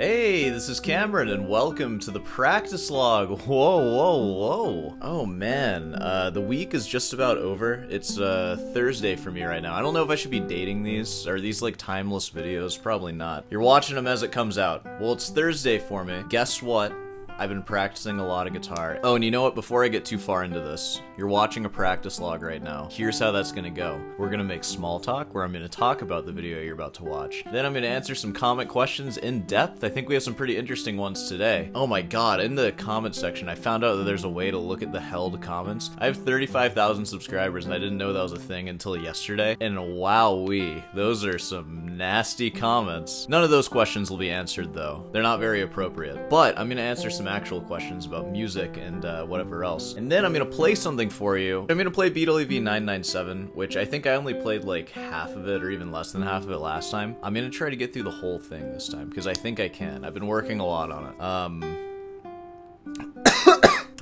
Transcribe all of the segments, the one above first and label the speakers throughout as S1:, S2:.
S1: Hey, this is Cameron, and welcome to the practice log. Whoa. Oh man, the week is just about over. It's Thursday for me right now. I don't know if I should be dating these. Are these like timeless videos? Probably not. You're watching them as it comes out. Well, it's Thursday for me. Guess what? I've been practicing a lot of guitar. Oh, and you know what? Before I get too far into this, you're watching a practice log right now. Here's how that's gonna go. We're gonna make small talk, where I'm gonna talk about the video you're about to watch. Then I'm gonna answer some comment questions in depth. I think we have some pretty interesting ones today. Oh my god, in the comment section, I found out that there's a way to look at the held comments. I have 35,000 subscribers, and I didn't know that was a thing until yesterday. And wowee, those are some nasty comments. None of those questions will be answered, though. They're not very appropriate. But I'm gonna answer some actual questions about music and whatever else. And then I'm gonna play something for you. I'm gonna play Villa-Lobos, which I think I only played like half of it or even less than half of it last time. I'm gonna try to get through the whole thing this time because I think I can. I've been working a lot on it.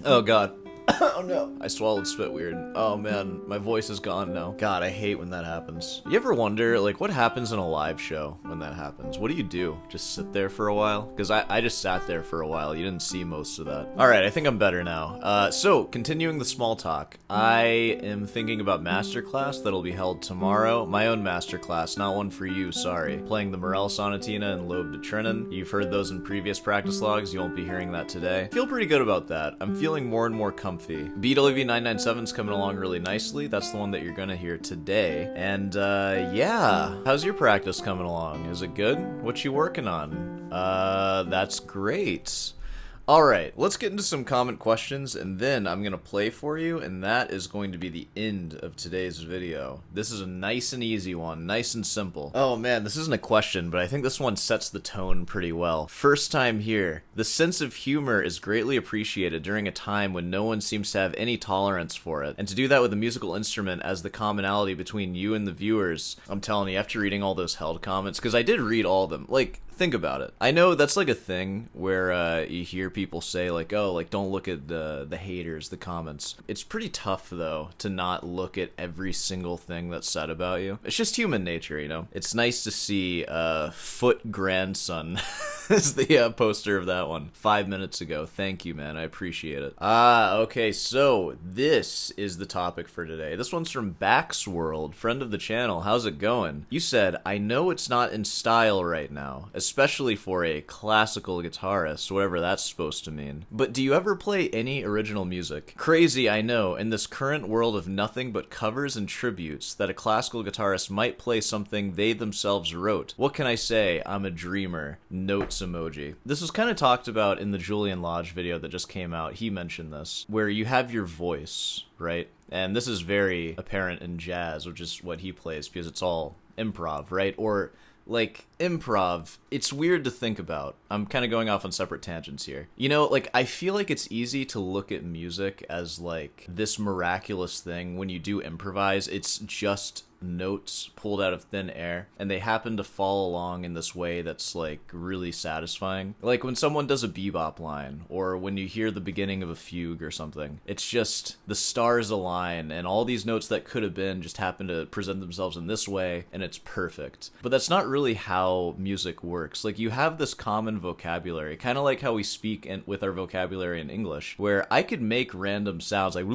S1: Oh god. Oh no. I swallowed spit weird. Oh man, my voice is gone now. God, I hate when that happens. You ever wonder, like, what happens in a live show when that happens? What do you do? Just sit there for a while? Because I just sat there for a while. You didn't see most of that. Alright, I think I'm better now. So, continuing the small talk. I am thinking about masterclass that'll be held tomorrow. My own masterclass, not one for you, sorry. Playing the Morel Sonatina and Lobe de Trinen. You've heard those in previous practice logs. You won't be hearing that today. Feel pretty good about that. I'm feeling more and more comfy. Beatlevy997's coming along really nicely. That's the one that you're gonna hear today. And, yeah. How's your practice coming along? Is it good? What you working on? That's great. Alright, let's get into some comment questions, and then I'm gonna play for you, and that is going to be the end of today's video. This is a nice and easy one, nice and simple. Oh man, this isn't a question, but I think this one sets the tone pretty well. First time here. The sense of humor is greatly appreciated during a time when no one seems to have any tolerance for it. And to do that with a musical instrument as the commonality between you and the viewers, I'm telling you, after reading all those held comments, because I did read all of them, like, think about it. I know that's like a thing where you hear people say like, oh, like don't look at the haters, the comments. It's pretty tough though to not look at every single thing that's said about you. It's just human nature, you know? It's nice to see Foot Grandson is the poster of that one 5 minutes ago. Thank you, man. I appreciate it. Okay, so this is the topic for today. This one's from Bax World, friend of the channel. How's it going? You said, I know it's not in style right now, especially for a classical guitarist, whatever that's supposed to mean. But do you ever play any original music? Crazy, I know, in this current world of nothing but covers and tributes, that a classical guitarist might play something they themselves wrote. What can I say? I'm a dreamer. Notes emoji. This was kind of talked about in the Julian Lodge video that just came out. He mentioned this, where you have your voice, right? And this is very apparent in jazz, which is what he plays, because it's all improv, right? Or like, improv, it's weird to think about. I'm kind of going off on separate tangents here. You know, like, I feel like it's easy to look at music as, like, this miraculous thing. When you do improvise, it's just notes pulled out of thin air, and they happen to fall along in this way that's, like, really satisfying. Like, when someone does a bebop line, or when you hear the beginning of a fugue or something, it's just the stars align, and all these notes that could have been just happen to present themselves in this way, and it's perfect. But that's not really how music works. Like, you have this common vocabulary, kind of like how we speak with our vocabulary in English, where I could make random sounds like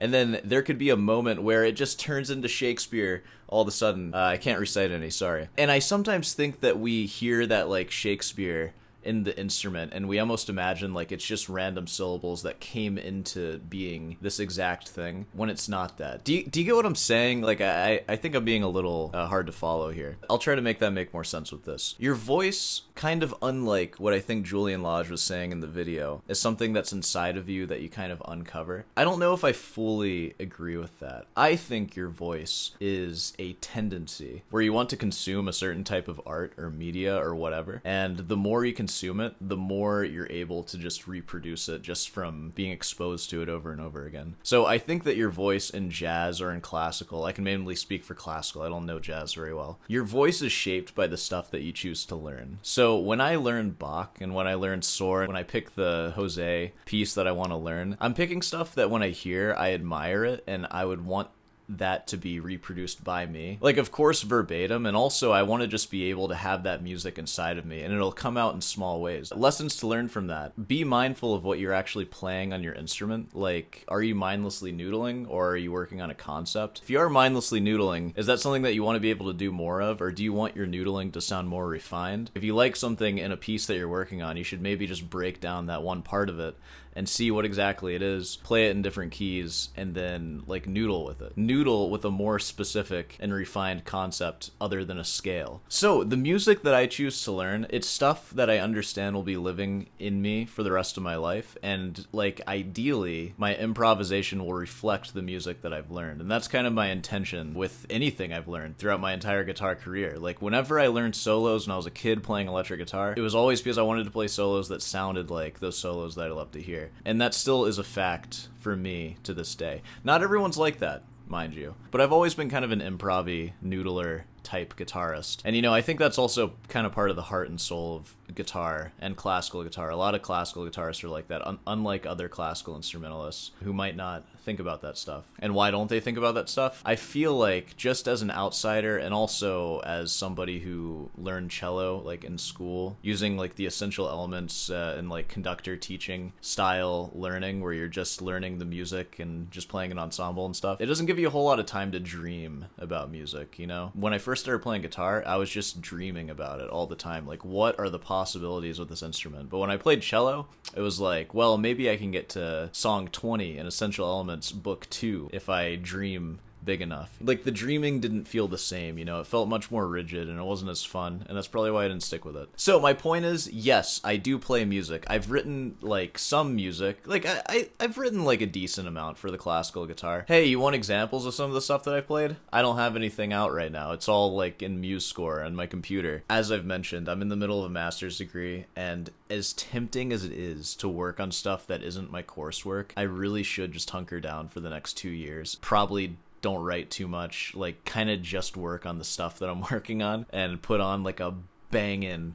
S1: and then there could be a moment where it just turns into Shakespeare all of a sudden. I can't recite any, sorry. And I sometimes think that we hear that, like, Shakespeare in the instrument, and we almost imagine like it's just random syllables that came into being this exact thing, when it's not that. Do you get what I'm saying? Like, I think I'm being a little hard to follow here. I'll try to make that make more sense with this. Your voice, kind of unlike what I think Julian Lodge was saying in the video, is something that's inside of you that you kind of uncover. I don't know if I fully agree with that. I think your voice is a tendency where you want to consume a certain type of art or media or whatever, and the more you consume it, the more you're able to just reproduce it just from being exposed to it over and over again. So I think that your voice in jazz or in classical, I can mainly speak for classical, I don't know jazz very well, your voice is shaped by the stuff that you choose to learn. So when I learn Bach and when I learn Soar, when I pick the Jose piece that I want to learn, I'm picking stuff that when I hear, I admire it and I would want that to be reproduced by me. Like, of course, verbatim, and also I want to just be able to have that music inside of me, and it'll come out in small ways. Lessons to learn from that. Be mindful of what you're actually playing on your instrument. Like, are you mindlessly noodling, or are you working on a concept? If you are mindlessly noodling, is that something that you want to be able to do more of, or do you want your noodling to sound more refined? If you like something in a piece that you're working on, you should maybe just break down that one part of it and see what exactly it is, play it in different keys, and then, like, noodle with it. Noodle with a more specific and refined concept other than a scale. So, the music that I choose to learn, it's stuff that I understand will be living in me for the rest of my life, and, like, ideally, my improvisation will reflect the music that I've learned. And that's kind of my intention with anything I've learned throughout my entire guitar career. Like, whenever I learned solos when I was a kid playing electric guitar, it was always because I wanted to play solos that sounded like those solos that I love to hear. And that still is a fact for me to this day. Not everyone's like that, mind you. But I've always been kind of an improv-y, noodler type guitarist. And, you know, I think that's also kind of part of the heart and soul of guitar and classical guitar. A lot of classical guitarists are like that, unlike other classical instrumentalists who might not think about that stuff. And why don't they think about that stuff? I feel like, just as an outsider and also as somebody who learned cello, like, in school, using, like, the essential elements in, like, conductor teaching style learning, where you're just learning the music and just playing an ensemble and stuff, it doesn't give you a whole lot of time to dream about music, you know? When I first started playing guitar, I was just dreaming about it all the time. Like, what are the possibilities with this instrument? But when I played cello, it was like, well, maybe I can get to song 20 in Essential Elements Book 2 if I dream big enough. Like, the dreaming didn't feel the same, you know? It felt much more rigid, and it wasn't as fun, and that's probably why I didn't stick with it. So my point is, yes, I do play music. I've written, like, some music. Like, I've written, like, a decent amount for the classical guitar. Hey, you want examples of some of the stuff that I played? I don't have anything out right now. It's all, like, in MuseScore on my computer. As I've mentioned, I'm in the middle of a master's degree, and as tempting as it is to work on stuff that isn't my coursework, I really should just hunker down for the next 2 years. Probably don't write too much, like, kind of just work on the stuff that I'm working on and put on, like, a bangin',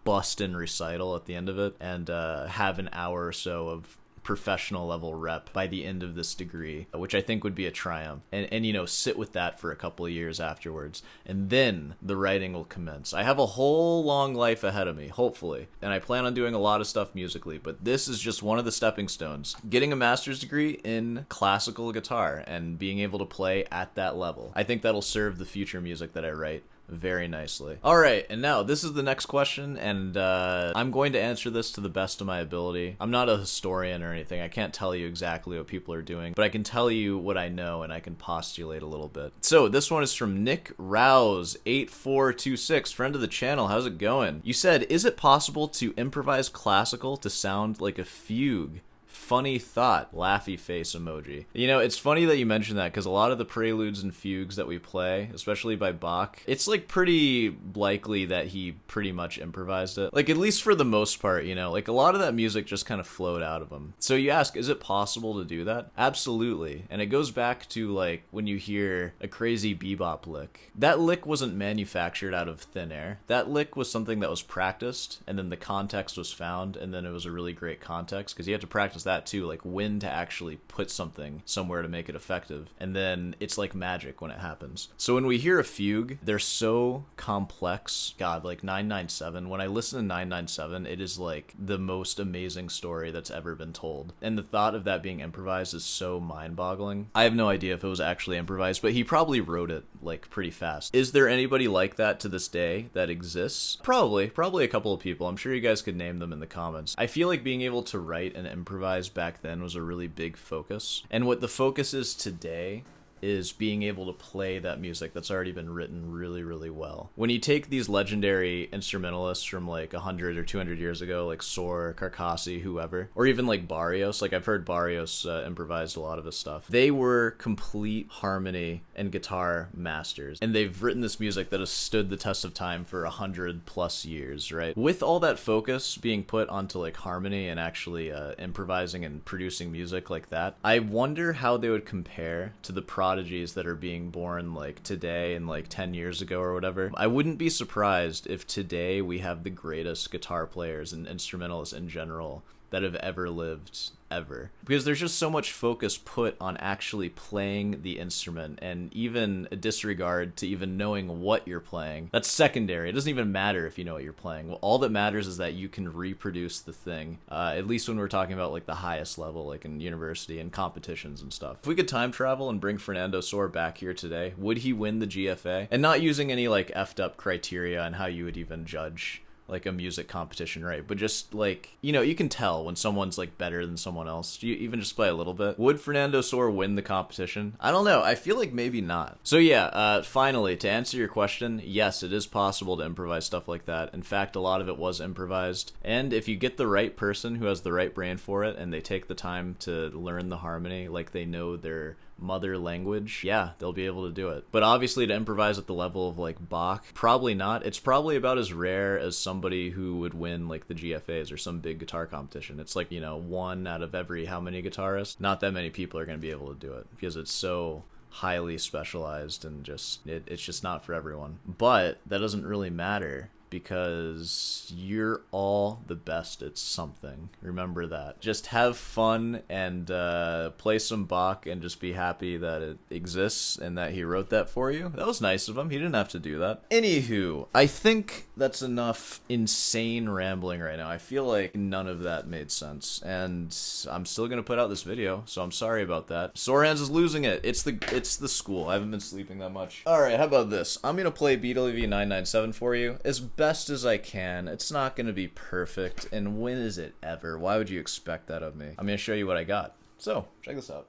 S1: bustin' recital at the end of it, and have an hour or so of professional level rep by the end of this degree, which I think would be a triumph. And you know, sit with that for a couple of years afterwards, and then the writing will commence. I have a whole long life ahead of me, hopefully, and I plan on doing a lot of stuff musically, but this is just one of the stepping stones. Getting a master's degree in classical guitar and being able to play at that level. I think that'll serve the future music that I write very nicely. Alright, and now this is the next question, and I'm going to answer this to the best of my ability. I'm not a historian or anything. I can't tell you exactly what people are doing, but I can tell you what I know, and I can postulate a little bit. So this one is from Nick Rouse 8426, friend of the channel. How's it going? You said, is it possible to improvise classical to sound like a fugue? Funny thought, laughy face emoji. You know, it's funny that you mentioned that, because a lot of the preludes and fugues that we play, especially by Bach, it's like pretty likely that he pretty much improvised it. Like, at least for the most part, you know, like a lot of that music just kind of flowed out of him. So you ask, is it possible to do that? Absolutely. And it goes back to, like, when you hear a crazy bebop lick. That lick wasn't manufactured out of thin air. That lick was something that was practiced, and then the context was found, and then it was a really great context, because you have to practice that too, like when to actually put something somewhere to make it effective, and then it's like magic when it happens. So when we hear a fugue, they're so complex. God, like 997, when I listen to 997, it is like the most amazing story that's ever been told, and the thought of that being improvised is so mind-boggling. I have no idea if it was actually improvised, but he probably wrote it like pretty fast. Is there anybody like that to this day that exists? Probably a couple of people. I'm sure you guys could name them in the comments. I feel like being able to write and improvise back then was a really big focus, and what the focus is today is being able to play that music that's already been written really, really well. When you take these legendary instrumentalists from like 100 or 200 years ago, like Soar, Carcassi, whoever, or even like Barrios, like I've heard Barrios improvised a lot of his stuff. They were complete harmony and guitar masters, and they've written this music that has stood the test of time for 100+ years, right? With all that focus being put onto like harmony and actually improvising and producing music like that, I wonder how they would compare to the prodigies that are being born like today and like 10 years ago or whatever. I wouldn't be surprised if today we have the greatest guitar players and instrumentalists in general that have ever lived, ever. Because there's just so much focus put on actually playing the instrument, and even a disregard to even knowing what you're playing. That's secondary. It doesn't even matter if you know what you're playing. Well, all that matters is that you can reproduce the thing, at least when we're talking about like the highest level, like in university and competitions and stuff. If we could time travel and bring Fernando back here today, would he win the GFA? And not using any like effed up criteria on how you would even judge like a music competition, right? But just like, you know, you can tell when someone's like better than someone else. You even just play a little bit. Would Fernando win the competition? I don't know. I feel like maybe not. So yeah, finally, to answer your question, yes, it is possible to improvise stuff like that. In fact, a lot of it was improvised. And if you get the right person who has the right brain for it and they take the time to learn the harmony like they know their mother language, yeah, they'll be able to do it. But obviously to improvise at the level of like Bach, probably not. It's probably about as rare as somebody who would win like the GFAs or some big guitar competition. It's like, you know, 1 out of every how many guitarists? Not that many people are going to be able to do it because it's so highly specialized and just it's just not for everyone. But that doesn't really matter, because you're all the best at something. Remember that. Just have fun and play some Bach and just be happy that it exists and that he wrote that for you. That was nice of him. He didn't have to do that. Anywho, I think that's enough insane rambling right now. I feel like none of that made sense, and I'm still gonna put out this video, so I'm sorry about that. Sore Hands is losing it. It's the school. I haven't been sleeping that much. Alright, how about this? I'm gonna play BWV 997 for you as best as I can. It's not gonna be perfect, and when is it ever? Why would you expect that of me? I'm gonna show you what I got. So, check this out.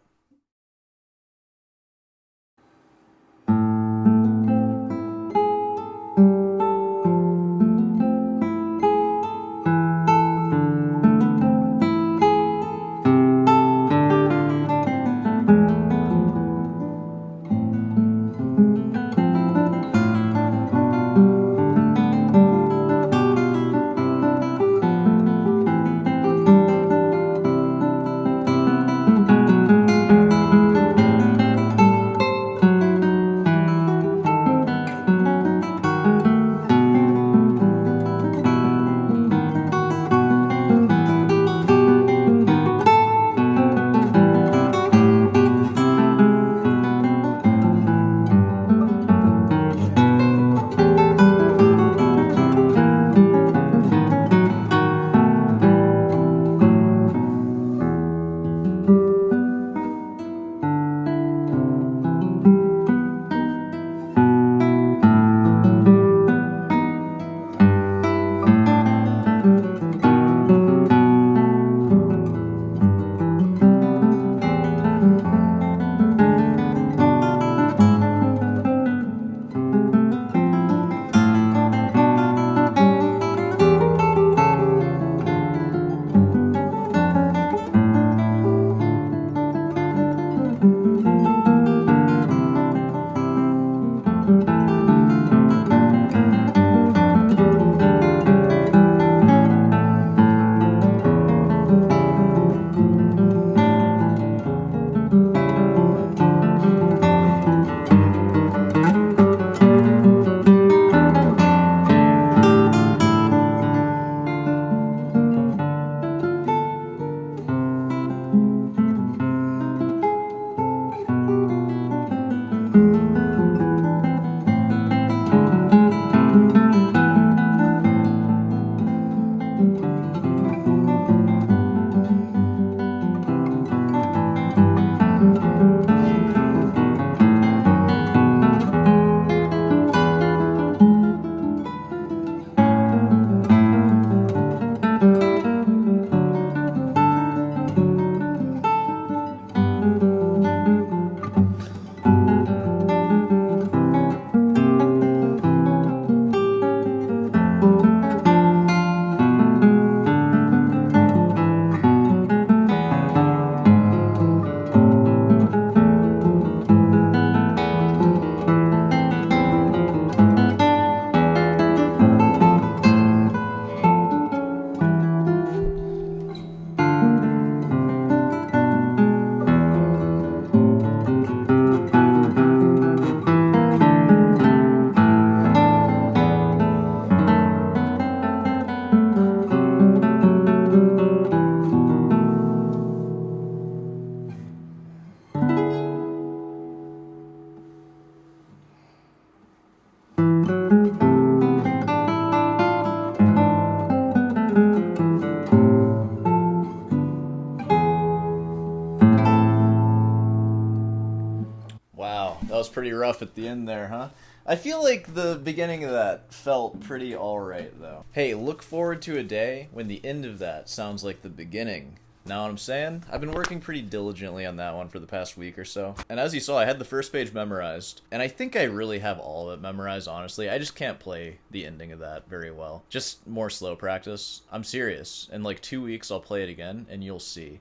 S1: rough at the end there, huh? I feel like the beginning of that felt pretty alright, though. Hey, look forward to a day when the end of that sounds like the beginning. Know what I'm saying? I've been working pretty diligently on that one for the past week or so. And as you saw, I had the first page memorized. And I think I really have all of it memorized, honestly. I just can't play the ending of that very well. Just more slow practice. I'm serious. In like 2 weeks, I'll play it again, and you'll see.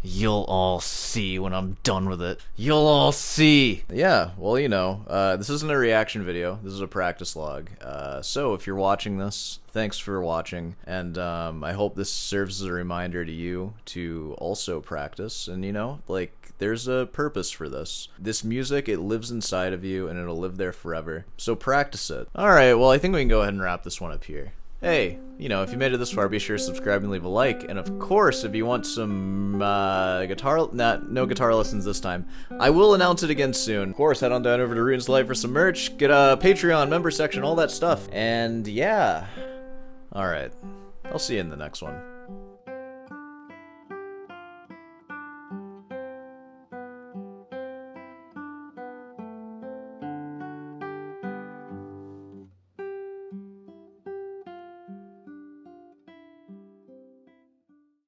S1: You'll all see when I'm done with it. You'll all see. Yeah, well, you know, this isn't a reaction video. This is a practice log. So if you're watching this, thanks for watching. And I hope this serves as a reminder to you to also practice. And, you know, like, there's a purpose for this. This music, it lives inside of you, and it'll live there forever. So practice it. All right, well, I think we can go ahead and wrap this one up here. Hey, you know, if you made it this far, be sure to subscribe and leave a like. And of course, if you want some no guitar lessons this time, I will announce it again soon. Of course, head on down over to Runes Life for some merch, get a Patreon member section, all that stuff. And yeah, all right, I'll see you in the next one.